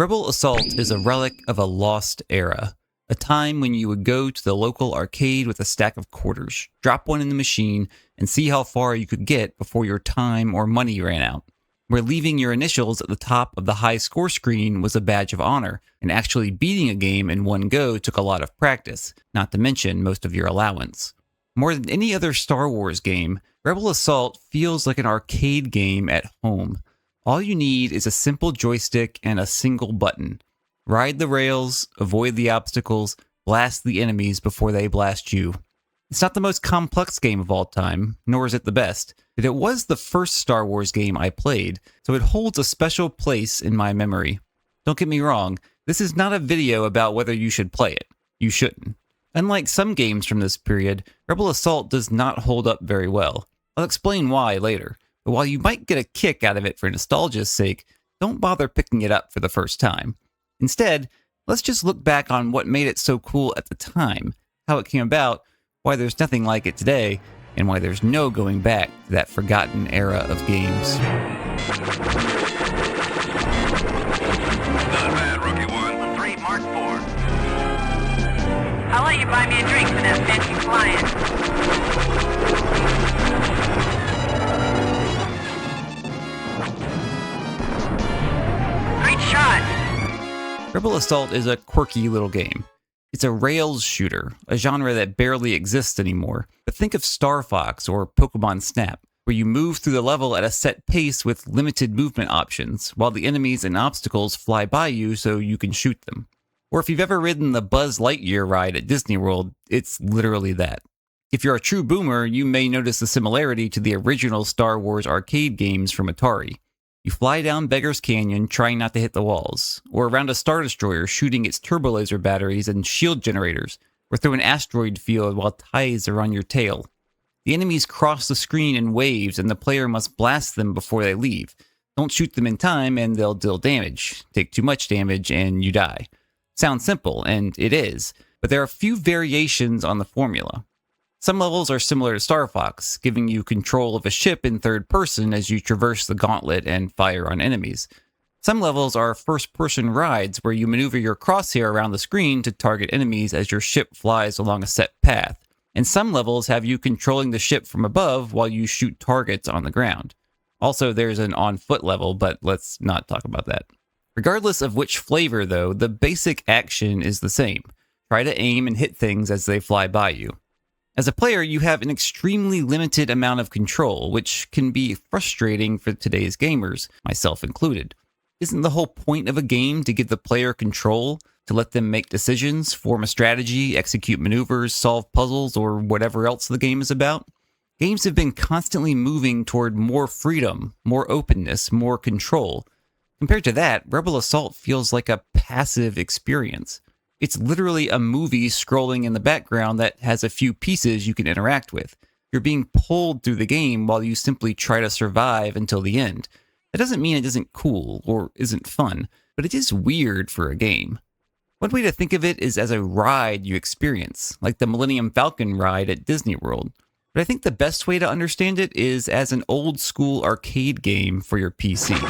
Rebel Assault is a relic of a lost era, a time when you would go to the local arcade with a stack of quarters, drop one in the machine, and see how far you could get before your time or money ran out. Where leaving your initials at the top of the high score screen was a badge of honor, and actually beating a game in one go took a lot of practice, not to mention most of your allowance. More than any other Star Wars game, Rebel Assault feels like an arcade game at home. All you need is a simple joystick and a single button. Ride the rails, avoid the obstacles, blast the enemies before they blast you. It's not the most complex game of all time, nor is it the best, but it was the first Star Wars game I played, so it holds a special place in my memory. Don't get me wrong, this is not a video about whether you should play it. You shouldn't. Unlike some games from this period, Rebel Assault does not hold up very well. I'll explain why later, but while you might get a kick out of it for nostalgia's sake, don't bother picking it up for the first time. Instead, let's just look back on what made it so cool at the time, how it came about, why there's nothing like it today, and why there's no going back to that forgotten era of games. Not bad, Rookie One. 3 Mark 4. I'll let you buy me a drink for that fancy client. Great shot! Rebel Assault is a quirky little game. It's a rails shooter, a genre that barely exists anymore, but think of Star Fox or Pokemon Snap, where you move through the level at a set pace with limited movement options, while the enemies and obstacles fly by you so you can shoot them. Or if you've ever ridden the Buzz Lightyear ride at Disney World, it's literally that. If you're a true boomer, you may notice the similarity to the original Star Wars arcade games from Atari. You fly down Beggar's Canyon trying not to hit the walls, or around a Star Destroyer shooting its turbolaser batteries and shield generators, or through an asteroid field while ties are on your tail. The enemies cross the screen in waves and the player must blast them before they leave. Don't shoot them in time and they'll deal damage. Take too much damage and you die. Sounds simple, and it is, but there are a few variations on the formula. Some levels are similar to Star Fox, giving you control of a ship in third person as you traverse the gauntlet and fire on enemies. Some levels are first-person rides where you maneuver your crosshair around the screen to target enemies as your ship flies along a set path. And some levels have you controlling the ship from above while you shoot targets on the ground. Also, there's an on-foot level, but let's not talk about that. Regardless of which flavor, though, the basic action is the same. Try to aim and hit things as they fly by you. As a player, you have an extremely limited amount of control, which can be frustrating for today's gamers, myself included. Isn't the whole point of a game to give the player control, to let them make decisions, form a strategy, execute maneuvers, solve puzzles, or whatever else the game is about? Games have been constantly moving toward more freedom, more openness, more control. Compared to that, Rebel Assault feels like a passive experience. It's literally a movie scrolling in the background that has a few pieces you can interact with. You're being pulled through the game while you simply try to survive until the end. That doesn't mean it isn't cool or isn't fun, but it is weird for a game. One way to think of it is as a ride you experience, like the Millennium Falcon ride at Disney World. But I think the best way to understand it is as an old school arcade game for your PC.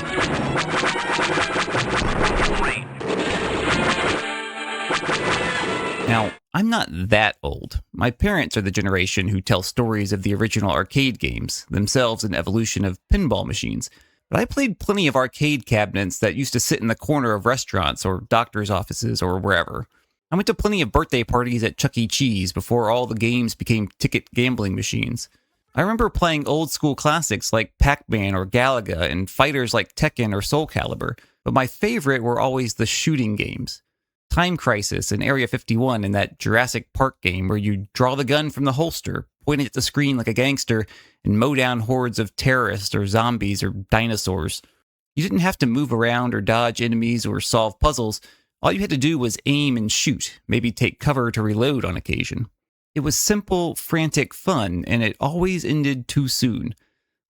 Now, I'm not that old. My parents are the generation who tell stories of the original arcade games, themselves an evolution of pinball machines. But I played plenty of arcade cabinets that used to sit in the corner of restaurants or doctor's offices or wherever. I went to plenty of birthday parties at Chuck E. Cheese before all the games became ticket gambling machines. I remember playing old school classics like Pac-Man or Galaga and fighters like Tekken or Soul Calibur, but my favorite were always the shooting games. Time Crisis and Area 51 in that Jurassic Park game where you draw the gun from the holster, point it at the screen like a gangster, and mow down hordes of terrorists or zombies or dinosaurs. You didn't have to move around or dodge enemies or solve puzzles. All you had to do was aim and shoot, maybe take cover to reload on occasion. It was simple, frantic fun, and it always ended too soon.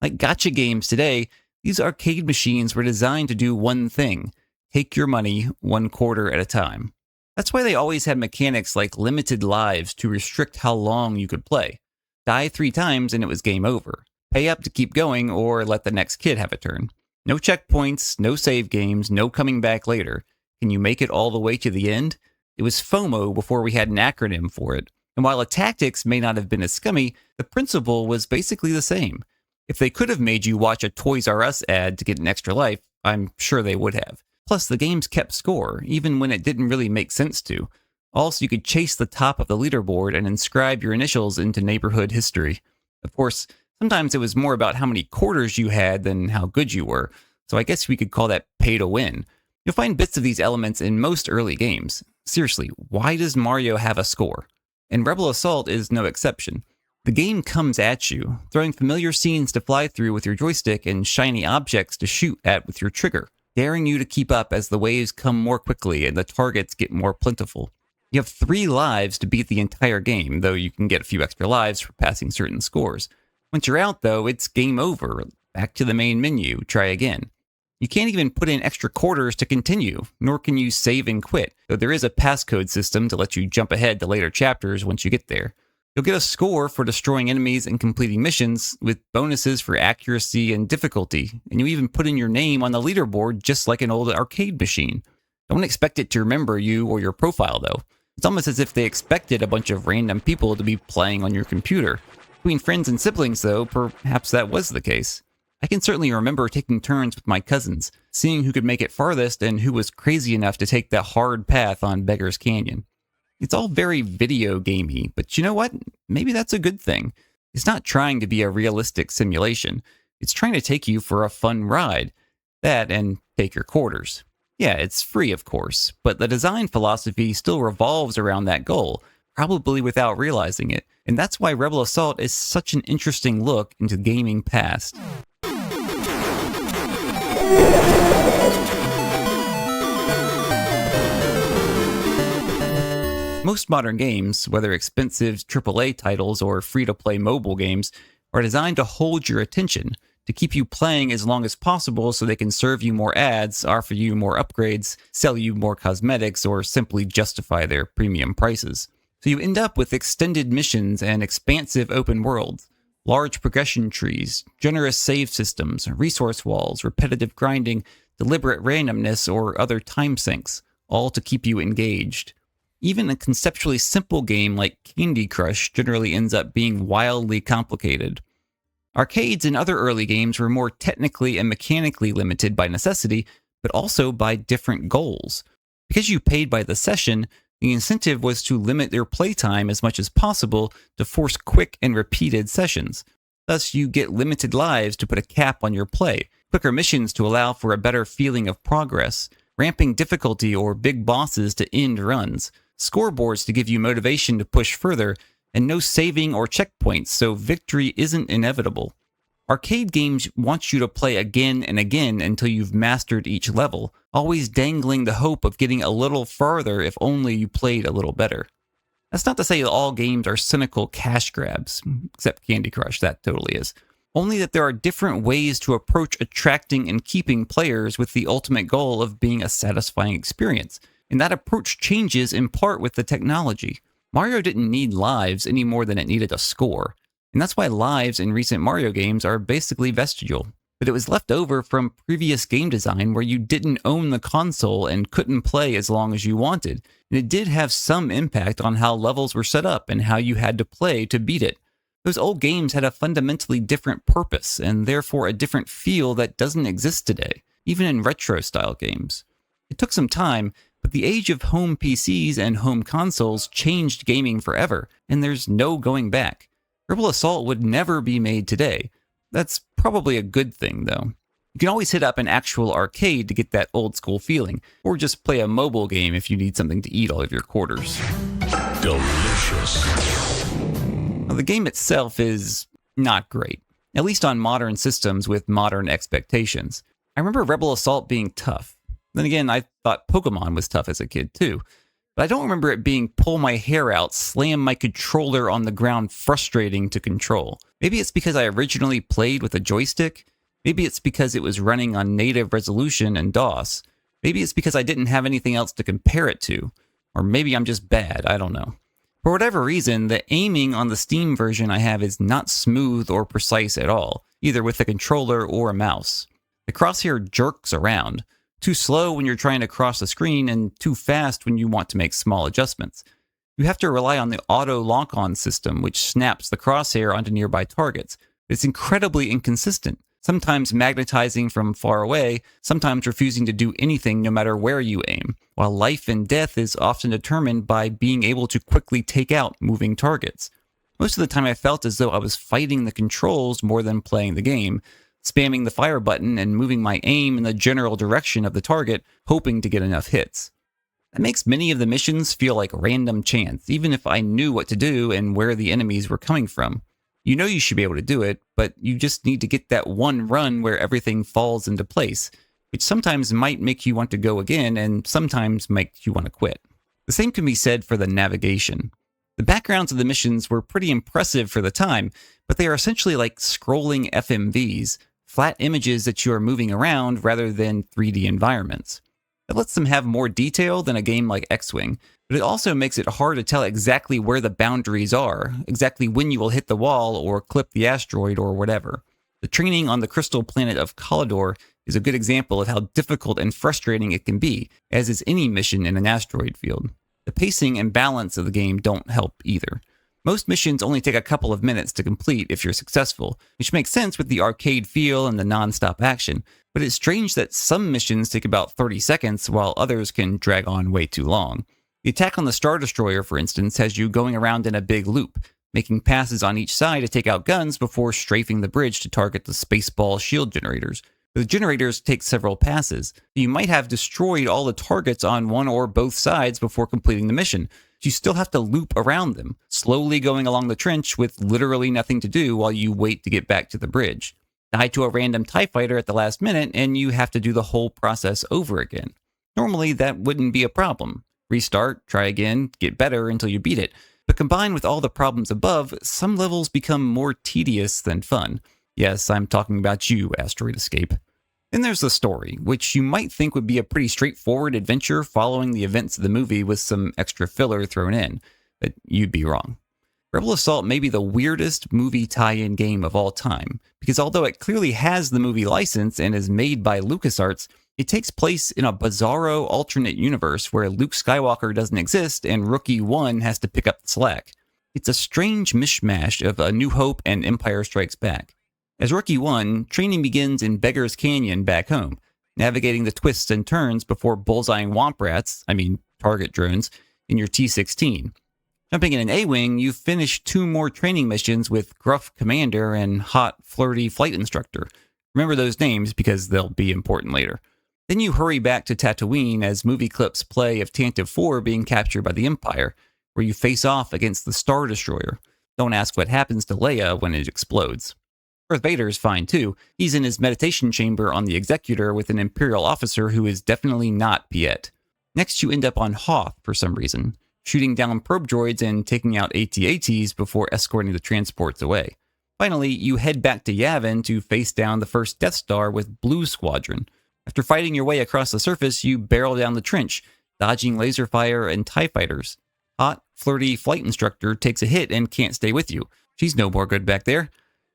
Like gacha games today, these arcade machines were designed to do one thing: take your money 1 quarter at a time. That's why they always had mechanics like limited lives to restrict how long you could play. Die 3 times and it was game over. Pay up to keep going or let the next kid have a turn. No checkpoints, no save games, no coming back later. Can you make it all the way to the end? It was FOMO before we had an acronym for it. And while the tactics may not have been as scummy, the principle was basically the same. If they could have made you watch a Toys R Us ad to get an extra life, I'm sure they would have. Plus, the games kept score, even when it didn't really make sense to. Also, you could chase the top of the leaderboard and inscribe your initials into neighborhood history. Of course, sometimes it was more about how many quarters you had than how good you were, so I guess we could call that pay to win. You'll find bits of these elements in most early games. Seriously, why does Mario have a score? And Rebel Assault is no exception. The game comes at you, throwing familiar scenes to fly through with your joystick and shiny objects to shoot at with your trigger, daring you to keep up as the waves come more quickly and the targets get more plentiful. You have 3 lives to beat the entire game, though you can get a few extra lives for passing certain scores. Once you're out, though, it's game over. Back to the main menu, try again. You can't even put in extra quarters to continue, nor can you save and quit, though there is a passcode system to let you jump ahead to later chapters once you get there. You'll get a score for destroying enemies and completing missions, with bonuses for accuracy and difficulty, and you even put in your name on the leaderboard just like an old arcade machine. Don't expect it to remember you or your profile, though. It's almost as if they expected a bunch of random people to be playing on your computer. Between friends and siblings, though, perhaps that was the case. I can certainly remember taking turns with my cousins, seeing who could make it farthest and who was crazy enough to take that hard path on Beggar's Canyon. It's all very video gamey, but you know what? Maybe that's a good thing. It's not trying to be a realistic simulation. It's trying to take you for a fun ride. That and take your quarters. Yeah, it's free, of course, but the design philosophy still revolves around that goal, probably without realizing it. And that's why Rebel Assault is such an interesting look into gaming past. Most modern games, whether expensive AAA titles or free-to-play mobile games, are designed to hold your attention, to keep you playing as long as possible so they can serve you more ads, offer you more upgrades, sell you more cosmetics, or simply justify their premium prices. So you end up with extended missions and expansive open worlds, large progression trees, generous save systems, resource walls, repetitive grinding, deliberate randomness, or other time sinks, all to keep you engaged. Even a conceptually simple game like Candy Crush generally ends up being wildly complicated. Arcades and other early games were more technically and mechanically limited by necessity, but also by different goals. Because you paid by the session, the incentive was to limit your playtime as much as possible to force quick and repeated sessions. Thus, you get limited lives to put a cap on your play, quicker missions to allow for a better feeling of progress, ramping difficulty or big bosses to end runs, scoreboards to give you motivation to push further, and no saving or checkpoints, so victory isn't inevitable. Arcade games want you to play again and again until you've mastered each level, always dangling the hope of getting a little farther if only you played a little better. That's not to say that all games are cynical cash grabs, except Candy Crush, that totally is. Only that there are different ways to approach attracting and keeping players with the ultimate goal of being a satisfying experience, and that approach changes in part with the technology. Mario didn't need lives any more than it needed a score, and that's why lives in recent Mario games are basically vestigial. But it was left over from previous game design where you didn't own the console and couldn't play as long as you wanted, and it did have some impact on how levels were set up and how you had to play to beat it. Those old games had a fundamentally different purpose, and therefore a different feel that doesn't exist today, even in retro-style games. It took some time, but the age of home PCs and home consoles changed gaming forever, and there's no going back. Rebel Assault would never be made today. That's probably a good thing, though. You can always hit up an actual arcade to get that old-school feeling, or just play a mobile game if you need something to eat all of your quarters. Delicious. Now, the game itself is not great, at least on modern systems with modern expectations. I remember Rebel Assault being tough. Then again, I thought Pokemon was tough as a kid, too. But I don't remember it being pull my hair out, slam my controller on the ground frustrating to control. Maybe it's because I originally played with a joystick. Maybe it's because it was running on native resolution and DOS. Maybe it's because I didn't have anything else to compare it to. Or maybe I'm just bad, I don't know. For whatever reason, the aiming on the Steam version I have is not smooth or precise at all, either with the controller or a mouse. The crosshair jerks around. too slow when you're trying to cross the screen, and too fast when you want to make small adjustments. You have to rely on the auto lock-on system, which snaps the crosshair onto nearby targets. It's incredibly inconsistent, sometimes magnetizing from far away, sometimes refusing to do anything no matter where you aim, while life and death is often determined by being able to quickly take out moving targets. Most of the time I felt as though I was fighting the controls more than playing the game, spamming the fire button and moving my aim in the general direction of the target, hoping to get enough hits. That makes many of the missions feel like random chance, even if I knew what to do and where the enemies were coming from. You know you should be able to do it, but you just need to get that one run where everything falls into place, which sometimes might make you want to go again and sometimes make you want to quit. The same can be said for the navigation. The backgrounds of the missions were pretty impressive for the time, but they are essentially like scrolling FMVs, flat images that you are moving around rather than 3D environments. It lets them have more detail than a game like X-Wing, but it also makes it hard to tell exactly where the boundaries are, exactly when you will hit the wall or clip the asteroid or whatever. The training on the crystal planet of Kalidor is a good example of how difficult and frustrating it can be, as is any mission in an asteroid field. The pacing and balance of the game don't help either. Most missions only take a couple of minutes to complete if you're successful, which makes sense with the arcade feel and the non-stop action, but it's strange that some missions take about 30 seconds while others can drag on way too long. The attack on the Star Destroyer, for instance, has you going around in a big loop, making passes on each side to take out guns before strafing the bridge to target the spaceball shield generators. The generators take several passes. You might have destroyed all the targets on one or both sides before completing the mission. You still have to loop around them, slowly going along the trench with literally nothing to do while you wait to get back to the bridge. Die to a random TIE fighter at the last minute, and you have to do the whole process over again. Normally, that wouldn't be a problem. Restart, try again, get better until you beat it. But combined with all the problems above, some levels become more tedious than fun. Yes, I'm talking about you, Asteroid Escape. Then there's the story, which you might think would be a pretty straightforward adventure following the events of the movie with some extra filler thrown in, but you'd be wrong. Rebel Assault may be the weirdest movie tie-in game of all time, because although it clearly has the movie license and is made by LucasArts, it takes place in a bizarro alternate universe where Luke Skywalker doesn't exist and Rookie One has to pick up the slack. It's a strange mishmash of A New Hope and Empire Strikes Back. As Rookie One, training begins in Beggar's Canyon back home, navigating the twists and turns before bullseyeing womp rats, target drones, in your T-16. Jumping in an A-Wing, you finish 2 more training missions with Gruff Commander and Hot Flirty Flight Instructor. Remember those names because they'll be important later. Then you hurry back to Tatooine as movie clips play of Tantive 4 being captured by the Empire, where you face off against the Star Destroyer. Don't ask what happens to Leia when it explodes. Darth Vader's fine too. He's in his meditation chamber on the Executor with an Imperial officer who is definitely not Piet. Next you end up on Hoth for some reason, shooting down probe droids and taking out AT-ATs before escorting the transports away. Finally, you head back to Yavin to face down the first Death Star with Blue Squadron. After fighting your way across the surface, you barrel down the trench, dodging laser fire and TIE fighters. Hot, flirty flight instructor takes a hit and can't stay with you. She's no more good back there.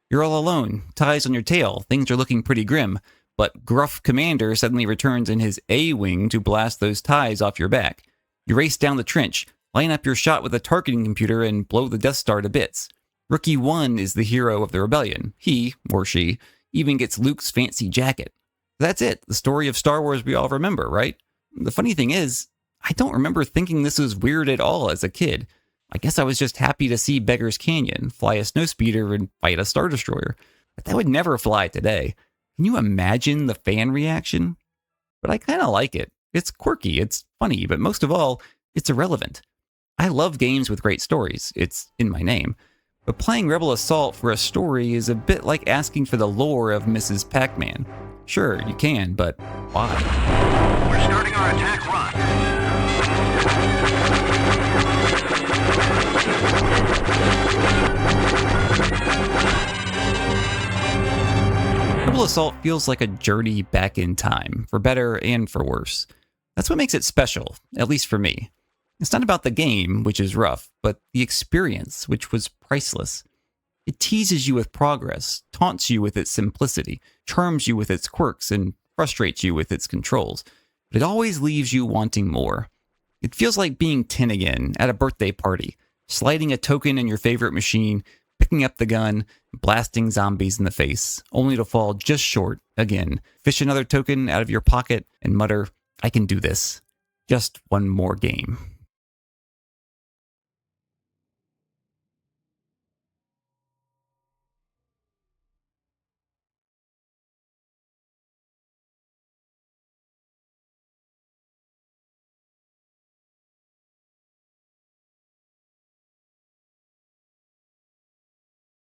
You're all alone, ties on your tail, things are looking pretty grim, but Gruff Commander suddenly returns in his A-Wing to blast those ties off your back. You race down the trench, line up your shot with a targeting computer, and blow the Death Star to bits. Rookie One is the hero of the rebellion. He, or she, even gets Luke's fancy jacket. That's it, the story of Star Wars we all remember, right? The funny thing is, I don't remember thinking this was weird at all as a kid. I guess I was just happy to see Beggar's Canyon, fly a snowspeeder, and fight a Star Destroyer. But that would never fly today. Can you imagine the fan reaction? But I kind of like it. It's quirky, it's funny, but most of all, it's irrelevant. I love games with great stories. It's in my name. But playing Rebel Assault for a story is a bit like asking for the lore of Mrs. Pac-Man. Sure, you can, but why? We're starting our attack run. Rebel Assault feels like a journey back in time, for better and for worse. That's what makes it special, at least for me. It's not about the game, which is rough, but the experience, which was priceless. It teases you with progress, taunts you with its simplicity, charms you with its quirks, and frustrates you with its controls, but it always leaves you wanting more. It feels like being 10 again at a birthday party, sliding a token in your favorite machine, picking up the gun, blasting zombies in the face, only to fall just short again, fish another token out of your pocket, and mutter, "I can do this. Just one more game."